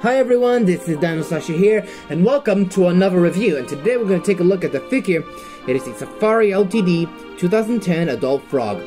Hi everyone, this is DinoSasha here, and welcome to another review. And today we're going to take a look at the figure. It is a Safari Ltd 2010 Adult Frog.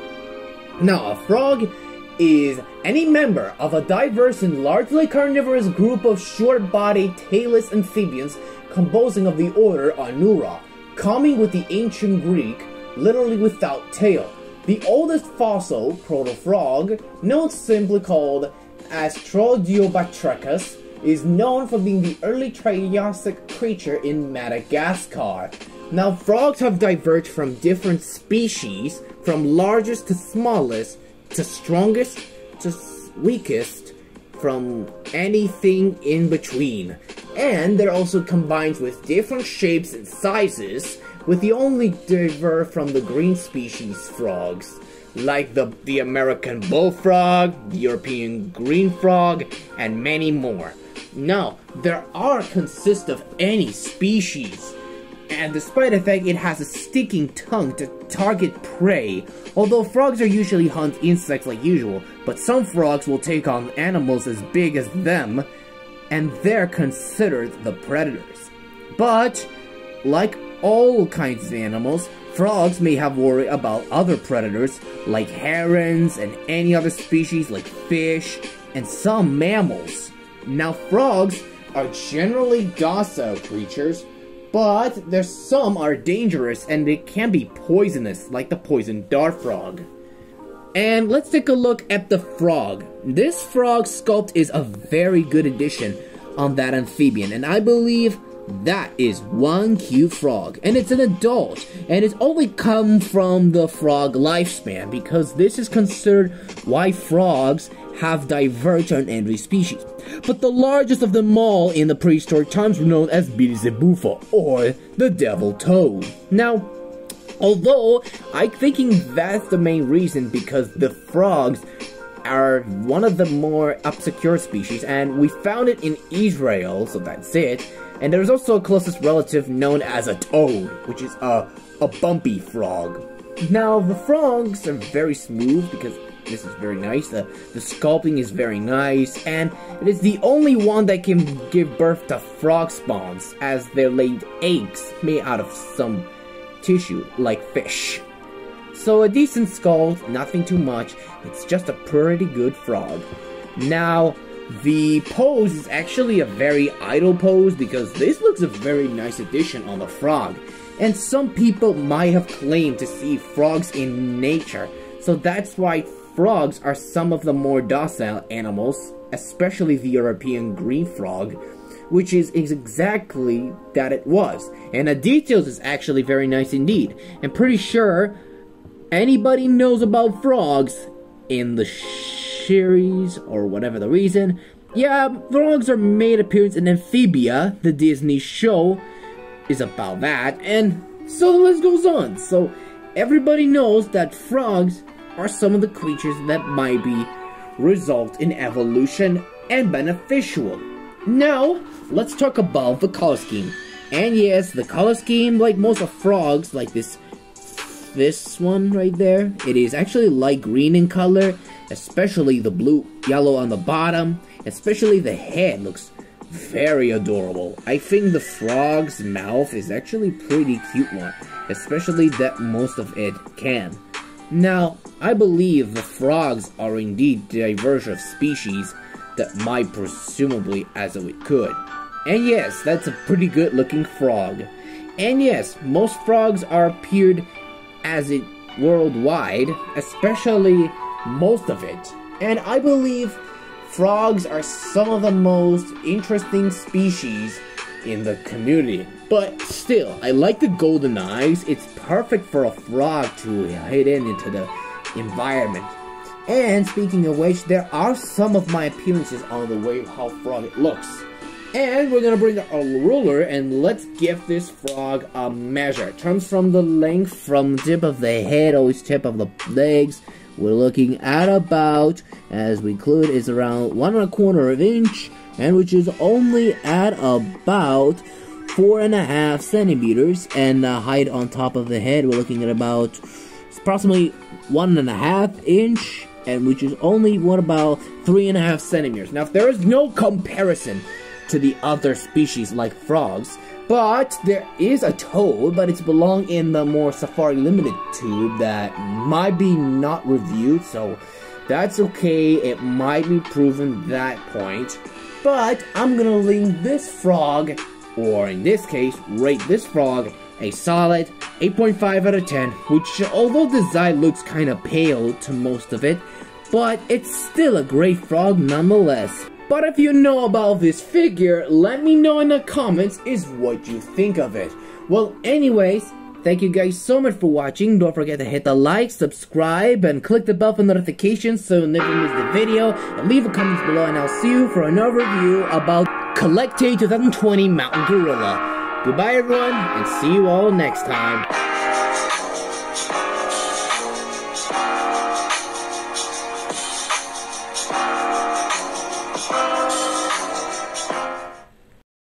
Now, a frog is any member of a diverse and largely carnivorous group of short-bodied, tailless amphibians composing of the order Anura, coming with the ancient Greek, literally without tail. The oldest fossil proto-frog, known simply called Astrodiobactrachus, is known for being the early Triassic creature in Madagascar. Now, frogs have diverged from different species, from largest to smallest, to strongest to weakest, from anything in between. And they're also combined with different shapes and sizes, with the only diverse from the green species frogs, like the American bullfrog, the European green frog, and many more. Now, there consist of any species, and despite the fact it has a sticking tongue to target prey, although frogs are usually hunt insects like usual, but some frogs will take on animals as big as them, and they're considered the predators. But, like all kinds of animals, frogs may have worry about other predators, like herons and any other species like fish, and some mammals. Now, frogs are generally docile creatures, but some are dangerous and they can be poisonous, like the poison dart frog. And let's take a look at the frog. This frog sculpt is a very good addition on that amphibian, and I believe that is one cute frog, and it's an adult, and it's only come from the frog lifespan, because this is considered why frogs have diverged on every species. But the largest of them all in the prehistoric times were known as Beelzebuffa, or the devil toad. Now, although I'm thinking that's the main reason, because the frogs are one of the more obscure species, and we found it in Israel, so that's it. And there's also a closest relative known as a toad, which is a bumpy frog. Now, the frogs are very smooth because this is very nice. The sculpting is very nice, and it is the only one that can give birth to frog spawns, as they're laid eggs made out of some tissue, like fish. So a decent sculpt, nothing too much. It's just a pretty good frog. Now, the pose is actually a very idle pose, because this looks a very nice addition on the frog. And some people might have claimed to see frogs in nature, so that's why frogs are some of the more docile animals, especially the European green frog, which is exactly that it was. And the details is actually very nice indeed. I'm pretty sure anybody knows about frogs in the series, or whatever the reason. Yeah, frogs are made appearance in Amphibia, the Disney show is about that, and so the list goes on. So everybody knows that frogs are some of the creatures that might be result in evolution and beneficial. Now, let's talk about the color scheme. And yes, the color scheme, like most of frogs, like this one right there, it is actually light green in color, especially the blue yellow on the bottom. Especially the head looks very adorable. I think the frog's mouth is actually pretty cute one, especially that most of it can. Now, I believe the frogs are indeed diverse of species that might presumably as though it could. And yes, that's a pretty good looking frog. And yes, most frogs are appeared as it worldwide, especially most of it. And I believe frogs are some of the most interesting species in the community. But still, I like the golden eyes. It's perfect for a frog to hide into the environment. And speaking of which, there are some of my appearances on the way how frog it looks. And we're gonna bring a ruler and let's give this frog a measure. It comes from the length from the tip of the head, always tip of the legs. We're looking at about, as we include, is around 1¼ inch, and which is only at about 4.5 centimeters. And the height on top of the head, we're looking at about approximately 1.5 inch, and which is only about 3.5 centimeters. Now, if there is no comparison to the other species like frogs. But there is a toad, but it's belong in the more Safari Limited tube that might be not reviewed, so that's okay, it might be proven that point. But I'm gonna leave this frog, or in this case, rate this frog, a solid 8.5 out of 10, which although the design looks kinda pale to most of it, but it's still a great frog nonetheless. But if you know about this figure, let me know in the comments is what you think of it. Well, anyways, thank you guys so much for watching. Don't forget to hit the like, subscribe, and click the bell for notifications so you'll never miss the video. And leave a comment below and I'll see you for another review about Collectate 2020 Mountain Gorilla. Goodbye everyone, and see you all next time.